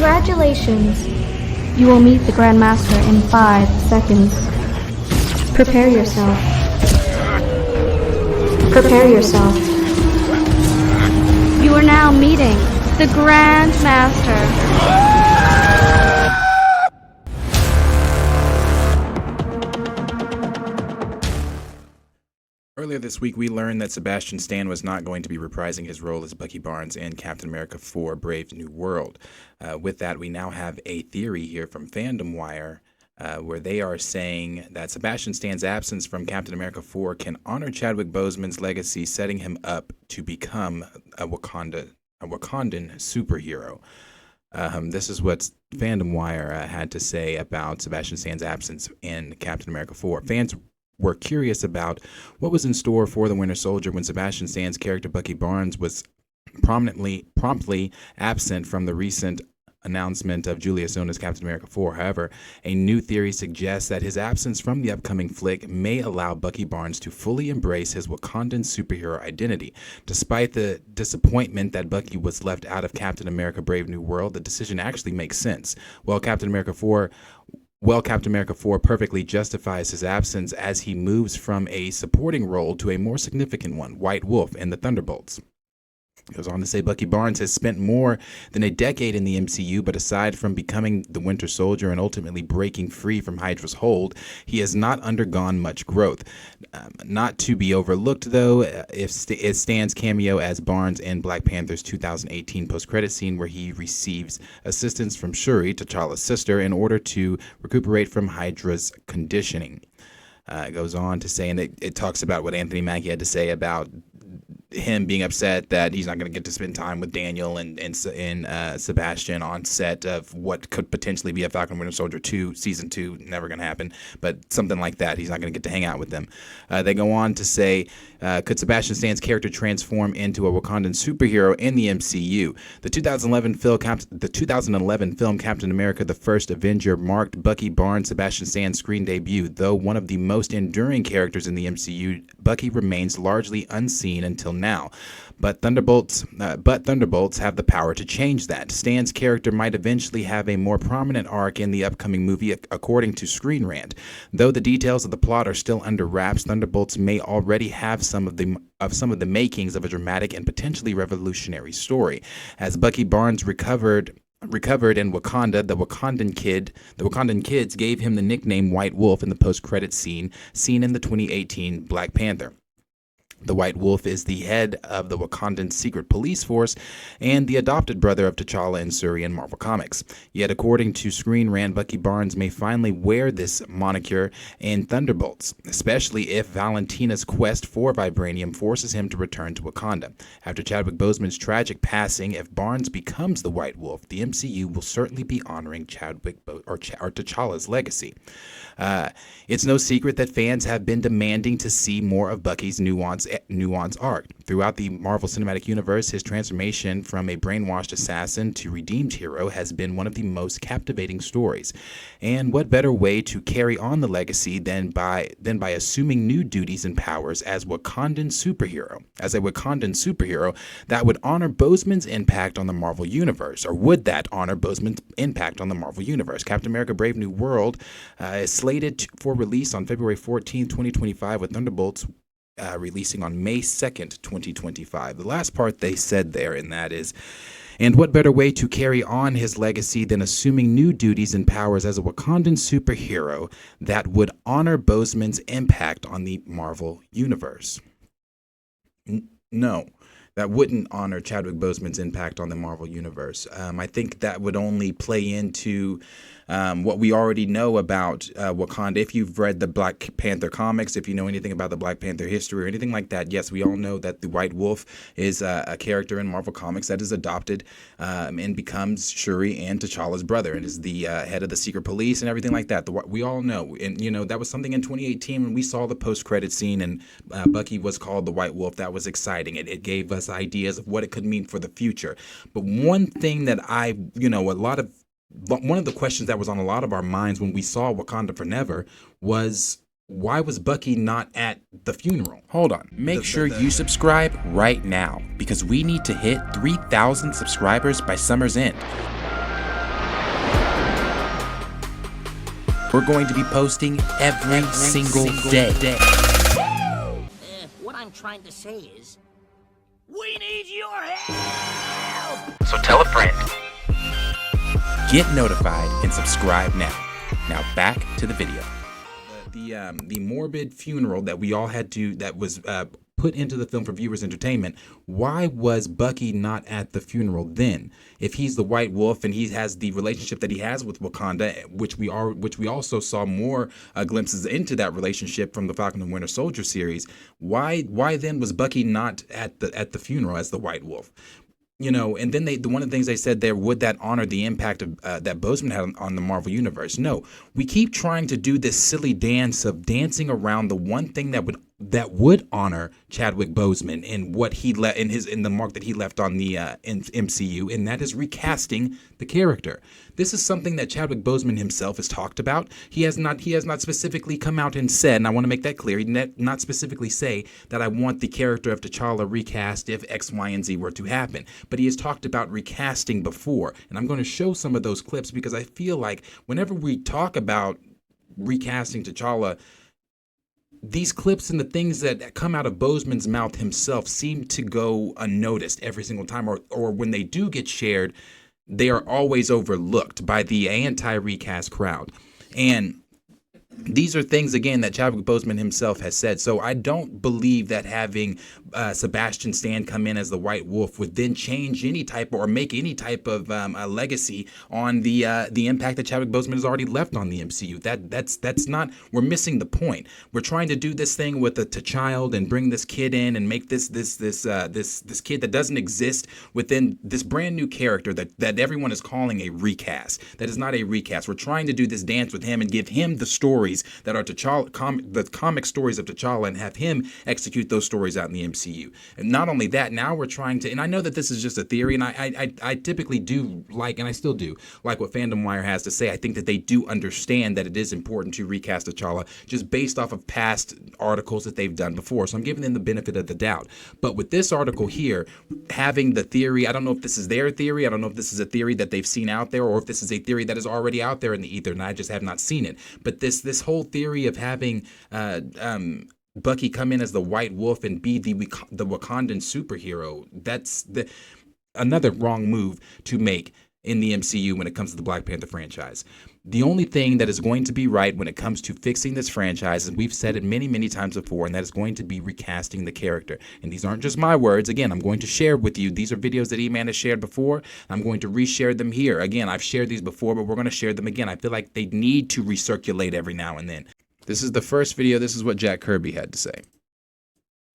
Congratulations! You will meet the Grandmaster in 5 seconds. Prepare yourself. Prepare yourself. You are now meeting the Grandmaster. Earlier this week, we learned that Sebastian Stan was not going to be reprising his role as Bucky Barnes in Captain America 4 Brave New World. With that, we now have a theory here from Fandom Wire where they are saying that Sebastian Stan's absence from Captain America 4 can honor Chadwick Boseman's legacy, setting him up to become a Wakandan superhero. This is what Fandom Wire had to say about Sebastian Stan's absence in Captain America 4. Fans were curious about what was in store for the Winter Soldier when Sebastian Stan's character Bucky Barnes was promptly absent from the recent announcement of Julius Zona's Captain America 4. However, a new theory suggests that his absence from the upcoming flick may allow Bucky Barnes to fully embrace his Wakandan superhero identity. Despite the disappointment that Bucky was left out of Captain America Brave New World, the decision actually makes sense. While Captain America 4 perfectly justifies his absence as he moves from a supporting role to a more significant one, White Wolf in the Thunderbolts. It goes on to say Bucky Barnes has spent more than a decade in the MCU, but aside from becoming the Winter Soldier and ultimately breaking free from Hydra's hold, he has not undergone much growth. Not to be overlooked, though, is Stan's cameo as Barnes in Black Panther's 2018 post-credit scene where he receives assistance from Shuri, T'Challa's sister, in order to recuperate from Hydra's conditioning. It goes on to say, and it talks about what Anthony Mackie had to say about him being upset that he's not going to get to spend time with Daniel and Sebastian on set of what could potentially be a Falcon Winter Soldier 2, Season 2, never going to happen, but something like that. He's not going to get to hang out with them. They go on to say, could Sebastian Stan's character transform into a Wakandan superhero in the MCU? The 2011 film Captain America the First Avenger marked Bucky Barnes' Sebastian Stan's screen debut. Though one of the most enduring characters in the MCU, Bucky remains largely unseen until now. But Thunderbolts have the power to change that. Stan's character might eventually have a more prominent arc in the upcoming movie, according to Screen Rant. Though the details of the plot are still under wraps, Thunderbolts may already have some of the makings of a dramatic and potentially revolutionary story. As Bucky Barnes recovered in Wakanda, the Wakandan kids gave him the nickname White Wolf in the post-credit scene seen in the 2018 Black Panther. The White Wolf is the head of the Wakandan secret police force and the adopted brother of T'Challa and Shuri in Marvel Comics. Yet, according to Screen Rant, Bucky Barnes may finally wear this moniker in Thunderbolts, especially if Valentina's quest for Vibranium forces him to return to Wakanda. After Chadwick Boseman's tragic passing, if Barnes becomes the White Wolf, the MCU will certainly be honoring T'Challa's legacy. It's no secret that fans have been demanding to see more of Bucky's nuance arc. Throughout the Marvel Cinematic Universe, his transformation from a brainwashed assassin to redeemed hero has been one of the most captivating stories. And what better way to carry on the legacy than by assuming new duties and powers as a Wakandan superhero that would honor Boseman's impact on the Marvel Universe, or would that honor Boseman's impact on the Marvel Universe? Captain America Brave New World is slated for release on February 14, 2025, with Thunderbolts releasing on May 2nd, 2025. The last part they said there in that is, and what better way to carry on his legacy than assuming new duties and powers as a Wakandan superhero that would honor Boseman's impact on the Marvel Universe? No, that wouldn't honor Chadwick Boseman's impact on the Marvel Universe. I think that would only play into what we already know about Wakanda. If you've read the Black Panther comics, if you know anything about the Black Panther history or anything like that, yes, we all know that the White Wolf is a character in Marvel Comics that is adopted and becomes Shuri and T'Challa's brother and is the head of the secret police and everything like that. We all know. And, that was something in 2018 when we saw the post-credit scene and Bucky was called the White Wolf. That was exciting. It gave us ideas of what it could mean for the future. But one thing that one of the questions that was on a lot of our minds when we saw Wakanda Forever was, why was Bucky not at the funeral? Hold on. Make sure you subscribe right now because we need to hit 3,000 subscribers by summer's end. We're going to be posting every single day. What I'm trying to say is, we need your help! So tell a friend. Get notified and subscribe now. Now back to the video. The morbid funeral that we all had to, that was put into the film for viewers' entertainment. Why was Bucky not at the funeral then? If he's the White Wolf and he has the relationship that he has with Wakanda, which we also saw more glimpses into that relationship from the Falcon and Winter Soldier series, why then was Bucky not at the funeral as the White Wolf? You know, and then one of the things they said there, would that honor the impact of that Boseman had on the Marvel Universe? No, we keep trying to do this silly dance of dancing around the one thing that would honor Chadwick Boseman and what he left in the mark that he left on the MCU, and that is recasting the character. This is something that Chadwick Boseman himself has talked about. He has not specifically come out and said, and I want to make that clear, he did not specifically say that I want the character of T'Challa recast if X, Y, and Z were to happen. But he has talked about recasting before, and I'm going to show some of those clips because I feel like whenever we talk about recasting T'Challa, these clips and the things that come out of Boseman's mouth himself seem to go unnoticed every single time, or when they do get shared, they are always overlooked by the anti-recast crowd. And these are things, again, that Chadwick Boseman himself has said. So I don't believe that having Sebastian Stan come in as the White Wolf would then change any type or make any type of a legacy on the impact that Chadwick Boseman has already left on the MCU. That's not. We're missing the point. We're trying to do this thing with a child and bring this kid in and make this kid that doesn't exist within this brand new character that everyone is calling a recast. That is not a recast. We're trying to do this dance with him and give him the stories that are T'Challa, the comic stories of T'Challa, and have him execute those stories out in the MCU. And not only that, now we're trying to, and I know that this is just a theory, and I typically do like, and I still do like what Fandom Wire has to say. I think that they do understand that it is important to recast T'Challa just based off of past articles that they've done before. So I'm giving them the benefit of the doubt. But with this article here, having the theory, I don't know if this is their theory, I don't know if this is a theory that they've seen out there, or if this is a theory that is already out there in the ether, and I just have not seen it. But this whole theory of having Bucky come in as the White Wolf and be the Wakandan superhero, that's another wrong move to make in the MCU when it comes to the Black Panther franchise. The only thing that is going to be right when it comes to fixing this franchise, and we've said it many, many times before, and that is going to be recasting the character. And these aren't just my words. Again, I'm going to share with you. These are videos that Eman has shared before. I'm going to reshare them here. Again, I've shared these before, but we're going to share them again. I feel like they need to recirculate every now and then. This is the first video. This is what Jack Kirby had to say.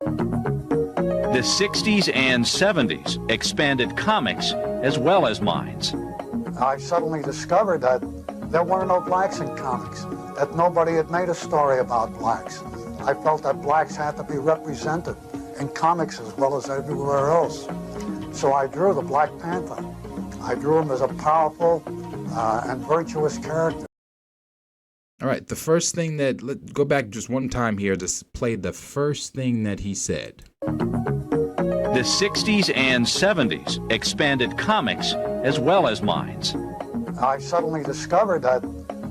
The 60s and 70s expanded comics as well as minds. I suddenly discovered that there weren't no blacks in comics, that nobody had made a story about blacks. I felt that blacks had to be represented in comics as well as everywhere else. So I drew the Black Panther. I drew him as a powerful and virtuous character. All right, the first thing that, let's go back just one time here to play the first thing that he said. The 60s and 70s expanded comics as well as minds. I suddenly discovered that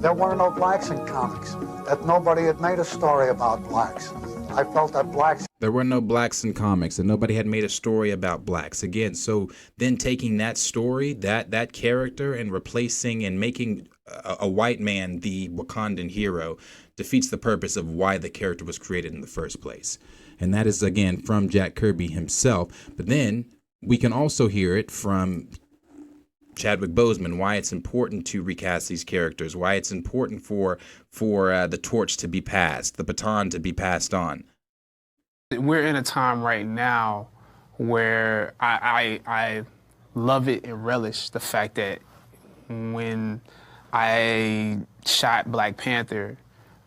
there weren't no blacks in comics, that nobody had made a story about blacks. I felt that blacks... There were no blacks in comics, and nobody had made a story about blacks. Again, so then taking that story, that character, and replacing and making a white man the Wakandan hero defeats the purpose of why the character was created in the first place. And that is, again, from Jack Kirby himself. But then we can also hear it from Chadwick Boseman, why it's important to recast these characters, why it's important for the torch to be passed, the baton to be passed on. We're in a time right now where I love it and relish the fact that when I shot Black Panther,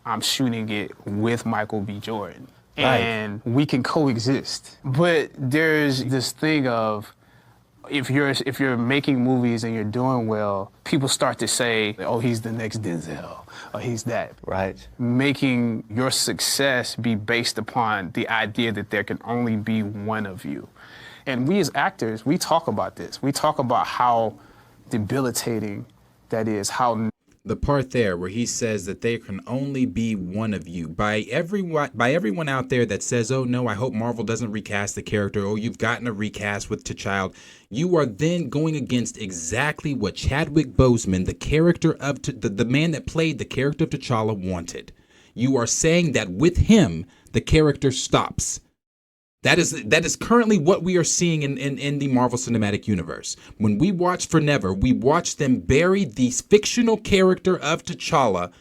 I'm shooting it with Michael B. Jordan. Right. And we can coexist. But there's this thing of, if you're making movies and you're doing well, people start to say, oh, he's the next Denzel, or he's that. Right. Making your success be based upon the idea that there can only be one of you. And we as actors, we talk about this. We talk about how debilitating that is, how... The part there where he says that there can only be one of you. By everyone out there that says, oh no, I hope Marvel doesn't recast the character. Oh, you've gotten a recast with T'Challa. You are then going against exactly what Chadwick Boseman, the character of the man that played the character of T'Challa, wanted. You are saying that with him, the character stops. That is currently what we are seeing in the Marvel Cinematic Universe. When we watch For Never, we watch them bury the fictional character of T'Challa,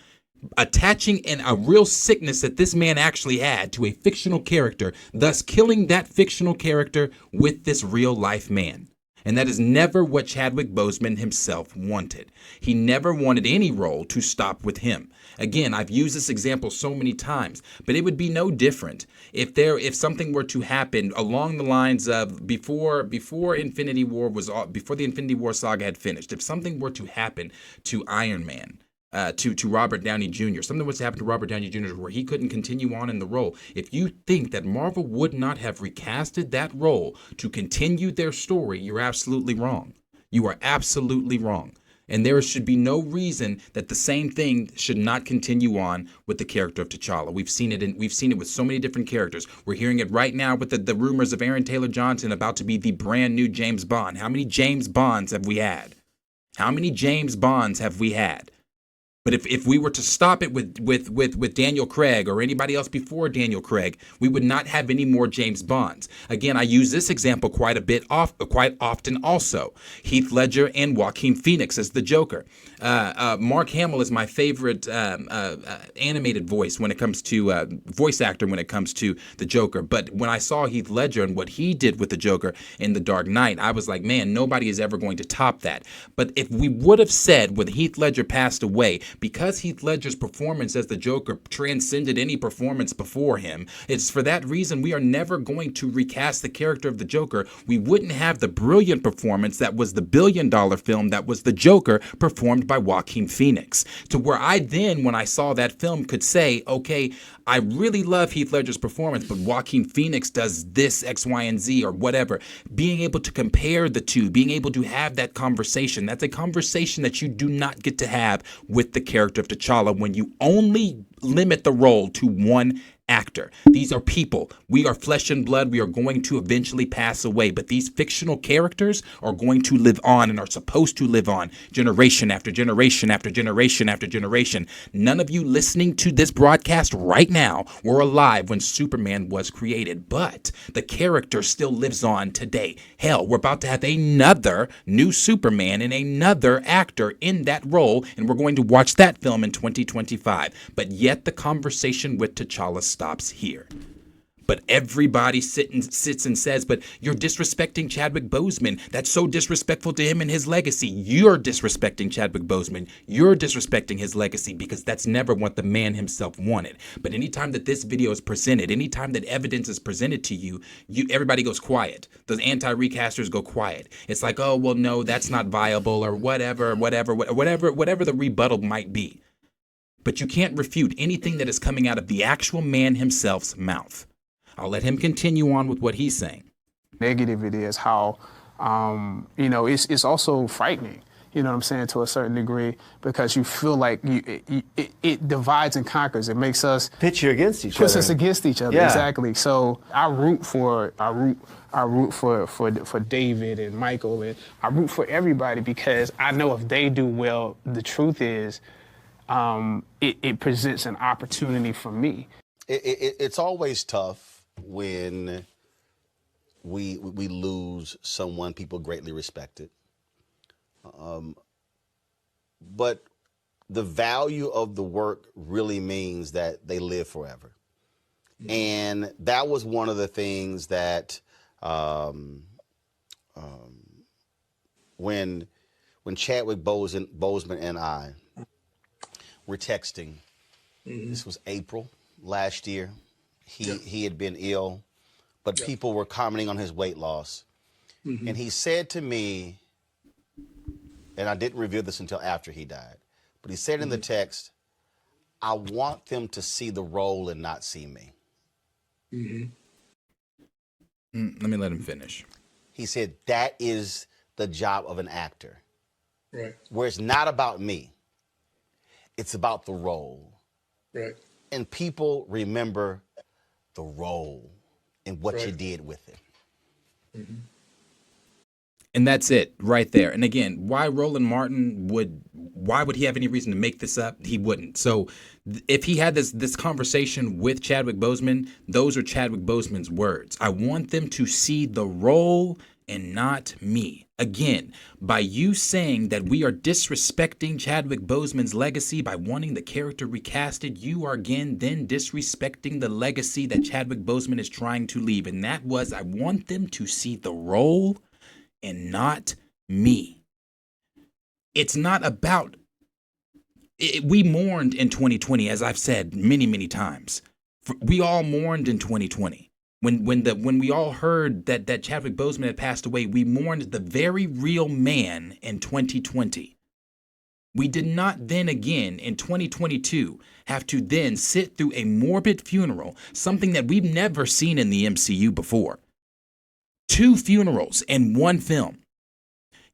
attaching a real sickness that this man actually had to a fictional character, thus killing that fictional character with this real life man. And that is never what Chadwick Boseman himself wanted. He never wanted any role to stop with him. Again, I've used this example so many times, but it would be no different if something were to happen along the lines of before the Infinity War saga had finished. If something were to happen to Iron Man, to Robert Downey Jr., something was to happen to Robert Downey Jr. where he couldn't continue on in the role. If you think that Marvel would not have recasted that role to continue their story, you're absolutely wrong. You are absolutely wrong. And there should be no reason that the same thing should not continue on with the character of T'Challa. We've seen it with so many different characters. We're hearing it right now with the rumors of Aaron Taylor Johnson about to be the brand new James Bond. How many James Bonds have we had? How many James Bonds have we had? But if we were to stop it with Daniel Craig or anybody else before Daniel Craig, we would not have any more James Bonds. Again, I use this example quite often also. Heath Ledger and Joaquin Phoenix as the Joker. Mark Hamill is my favorite animated voice when it comes to voice actor when it comes to the Joker. But when I saw Heath Ledger and what he did with the Joker in The Dark Knight, I was like, man, nobody is ever going to top that. But if we would have said when Heath Ledger passed away, because Heath Ledger's performance as the Joker transcended any performance before him, it's for that reason we are never going to recast the character of the Joker. We wouldn't have the brilliant performance that was the billion-dollar film that was the Joker performed by Joaquin Phoenix. To where I then, when I saw that film, could say, okay, I really love Heath Ledger's performance, but Joaquin Phoenix does this, X, Y, and Z, or whatever. Being able to compare the two, being able to have that conversation, that's a conversation that you do not get to have with the character of T'Challa when you only limit the role to one actor. These are people. We are flesh and blood. We are going to eventually pass away, but these fictional characters are going to live on and are supposed to live on generation after generation after generation after generation. None of you listening to this broadcast right now were alive when Superman was created, but the character still lives on today. Hell, we're about to have another new Superman and another actor in that role, and we're going to watch that film in 2025. But yet the conversation with T'Challa stops here. But everybody sits and says, but you're disrespecting Chadwick Boseman. That's so disrespectful to him and his legacy. You're disrespecting Chadwick Boseman. You're disrespecting his legacy because that's never what the man himself wanted. But anytime that this video is presented, anytime that evidence is presented to you, everybody goes quiet. Those anti-recasters go quiet. It's like, oh, well, no, that's not viable or whatever the rebuttal might be. But you can't refute anything that is coming out of the actual man himself's mouth. I'll let him continue on with what he's saying. Negative it is, how, it's also frightening, you know what I'm saying, to a certain degree, because you feel like it divides and conquers. It makes us pit you against each other. Puts us against each other, yeah. Exactly. So I root for David and Michael, and I root for everybody because I know if they do well, the truth is, it presents an opportunity for me. It's always tough when we lose someone people greatly respected. But the value of the work really means that they live forever. Mm-hmm. And that was one of the things that when Chadwick Boseman and I were texting, mm-hmm. This was April last year. He had been ill, but people were commenting on his weight loss. Mm-hmm. And he said to me, and I didn't reveal this until after he died, but he said in the text, I want them to see the role and not see me. Mm-hmm. Let me let him finish. He said, that is the job of an actor. Right. Where it's not about me. It's about the role. Right. And people remember the role and what you did with it. And that's it right there. And again, why Roland Martin why would he have any reason to make this up? He wouldn't. So if he had this conversation with Chadwick Boseman, those are Chadwick Boseman's words. I want them to see the role and not me. Again, by you saying that we are disrespecting Chadwick Boseman's legacy by wanting the character recasted, you are again then disrespecting the legacy that Chadwick Boseman is trying to leave. And that was, I want them to see the role and not me. It's not about we mourned in 2020, as I've said many, many times. We all mourned in 2020. When we all heard that Chadwick Boseman had passed away, we mourned the very real man in 2020. We did not then again in 2022 have to then sit through a morbid funeral, something that we've never seen in the MCU before. 2 funerals in one film.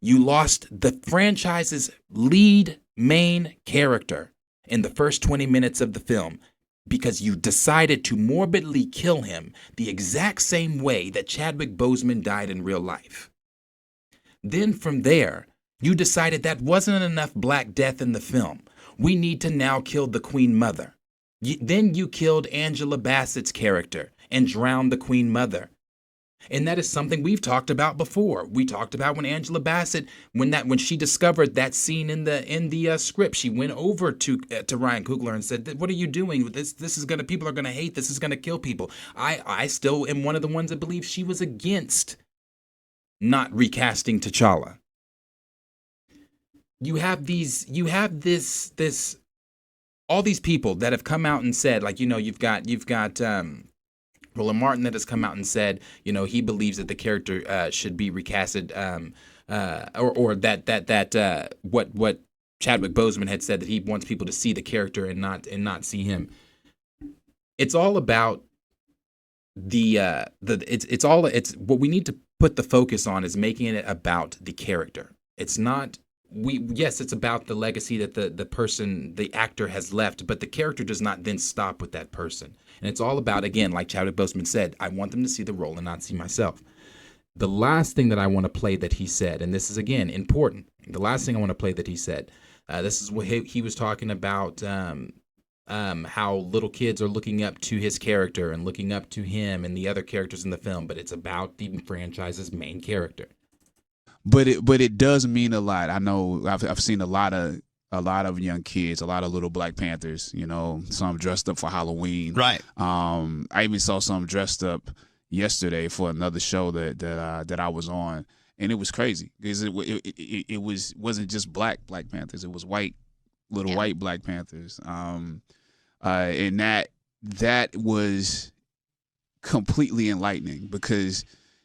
You lost the franchise's lead main character in the first 20 minutes of the film because you decided to morbidly kill him the exact same way that Chadwick Boseman died in real life. Then from there, you decided that wasn't enough Black Death in the film. We need to now kill the Queen Mother. Then you killed Angela Bassett's character and drowned the Queen Mother. And that is something we've talked about before. We talked about when Angela Bassett, when she discovered that scene in the script, she went over to Ryan Coogler and said, "What are you doing? This is gonna, people are gonna hate. This is gonna kill people." I still am one of the ones that believe she was against not recasting T'Challa. You have this all these people that have come out and said, like, you've got Roland Martin that has come out and said, he believes that the character should be recasted, or that what Chadwick Boseman had said, that he wants people to see the character and not see him. It's all about it's what we need to put the focus on is making it about the character. It's not. It's about the legacy that the actor has left, but the character does not then stop with that person. And it's all about, again, like Chadwick Boseman said, I want them to see the role and not see myself. The last thing that I want to play that he said, and this is, again, important. The last thing I want to play that he said, this is what he was talking about, how little kids are looking up to his character and looking up to him and the other characters in the film, but it's about the franchise's main character. But it does mean a lot. I know I've seen a lot of young kids, a lot of little Black Panthers. Some dressed up for Halloween. Right. I even saw some dressed up yesterday for another show that I was on, and it was crazy because it wasn't just Black Panthers. It was white Black Panthers. And that was completely enlightening because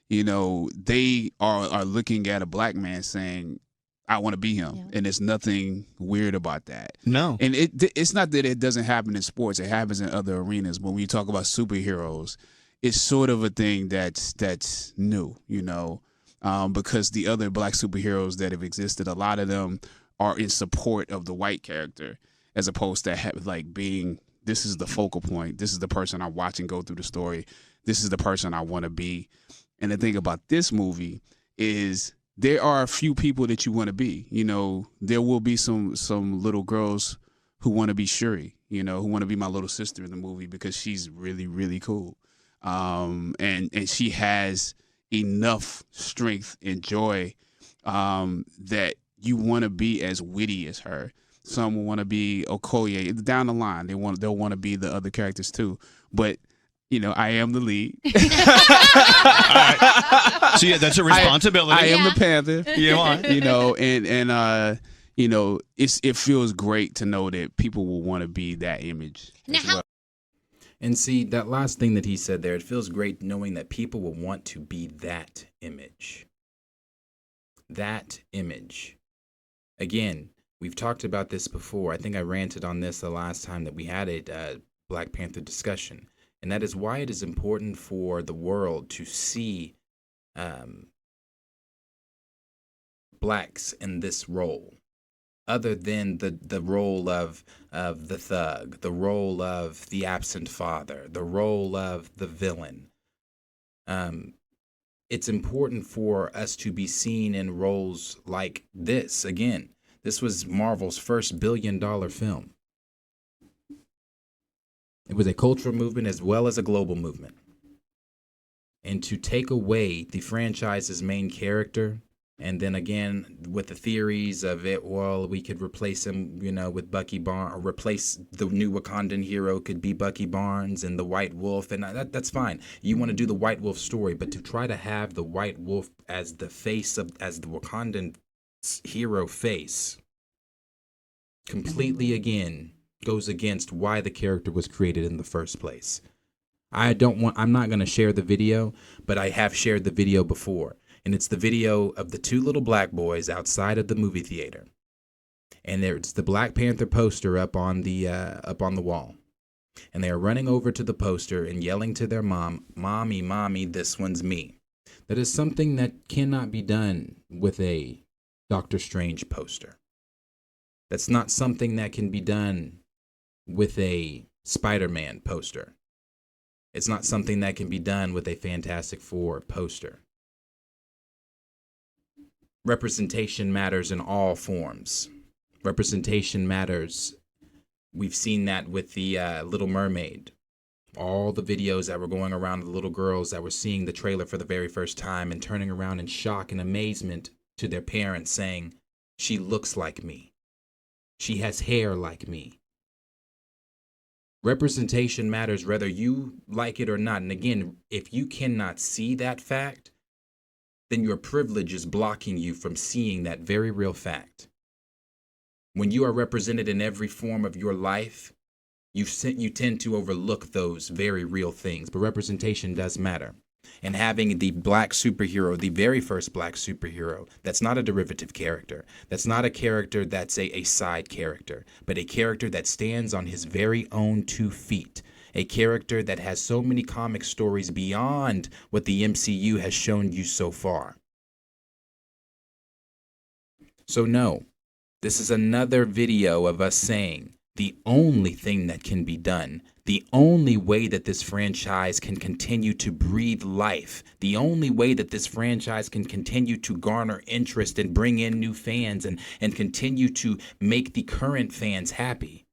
they are looking at a Black man saying, I want to be him. Yeah. And there's nothing weird about that. No. And it's not that it doesn't happen in sports. It happens in other arenas. When we talk about superheroes, it's sort of a thing that's new, because the other Black superheroes that have existed, a lot of them are in support of the white character as opposed to being, this is the focal point. This is the person I'm watching go through the story. This is the person I want to be. And the thing about this movie is there are a few people that you want to be. There will be some little girls who want to be Shuri, who want to be my little sister in the movie because she's really, really cool. And she has enough strength and joy that you want to be as witty as her. Some will want to be Okoye. Down the line, they'll want to be the other characters too. But I am the lead. All right. So yeah, that's a responsibility. I am the Panther. It feels great to know that people will want to be that image as well. And see, that last thing that he said there, it feels great knowing that people will want to be that image. That image. Again, we've talked about this before. I think I ranted on this the last time that we had a Black Panther discussion. And that is why it is important for the world to see Blacks in this role. other than the role of the thug, the role of the absent father, the role of the villain. It's important for us to be seen in roles like this. Again, this was Marvel's first billion-dollar film. It was a cultural movement as well as a global movement. And to take away the franchise's main character, and then again with the theories of it, well, we could replace him, with Bucky Barnes, or replace the new Wakandan hero could be Bucky Barnes and the White Wolf, and that's fine. You want to do the White Wolf story, but to try to have the White Wolf as the face of, as the Wakandan hero face, completely again goes against why the character was created in the first place. I'm not going to share the video, but I have shared the video before. And it's the video of the two little black boys outside of the movie theater. And there's the Black Panther poster up on the wall. And they are running over to the poster and yelling to their mom, "Mommy, mommy, this one's me." That is something that cannot be done with a Doctor Strange poster. That's not something that can be done with a Spider-Man poster. It's not something that can be done with a Fantastic Four poster. Representation matters in all forms. Representation matters. We've seen that with the Little Mermaid. All the videos that were going around of the little girls that were seeing the trailer for the very first time and turning around in shock and amazement to their parents saying, "She looks like me. She has hair like me." Representation matters whether you like it or not. And again, if you cannot see that fact, then your privilege is blocking you from seeing that very real fact. When you are represented in every form of your life, you tend to overlook those very real things. But representation does matter. And having the black superhero, the very first black superhero, that's not a derivative character. That's not a character that's a side character, but a character that stands on his very own 2 feet. A character that has so many comic stories beyond what the MCU has shown you so far. So no, this is another video of us saying the only thing that can be done, the only way that this franchise can continue to breathe life, the only way that this franchise can continue to garner interest and bring in new fans and continue to make the current fans happy,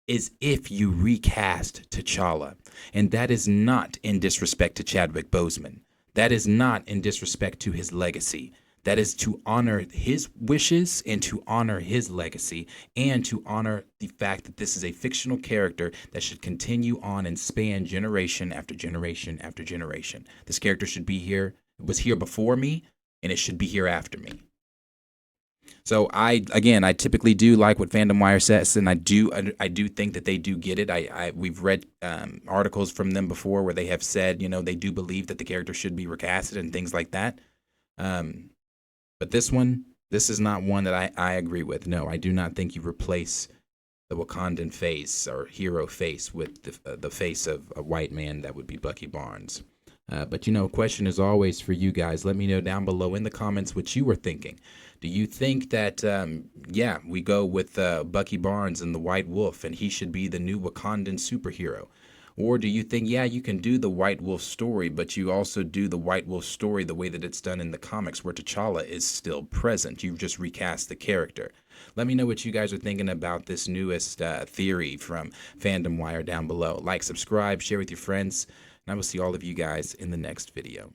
is if you recast T'Challa. And that is not in disrespect to Chadwick Boseman. That is not in disrespect to his legacy. That is to honor his wishes and to honor his legacy and to honor the fact that this is a fictional character that should continue on and span generation after generation after generation. This character should be here, was here before me, and it should be here after me. So I typically do like what Fandom Wire says, and I do think that they do get it. We've read articles from them before where they have said, they do believe that the character should be recasted and things like that. But this is not one that I agree with. No, I do not think you replace the Wakandan face or hero face with the face of a white man that would be Bucky Barnes. But question is always for you guys. Let me know down below in the comments what you were thinking. Do you think that, we go with Bucky Barnes and the White Wolf and he should be the new Wakandan superhero? Or do you think, you can do the White Wolf story, but you also do the White Wolf story the way that it's done in the comics where T'Challa is still present? You've just recast the character. Let me know what you guys are thinking about this newest theory from Fandom Wire down below. Like, subscribe, share with your friends, and I will see all of you guys in the next video.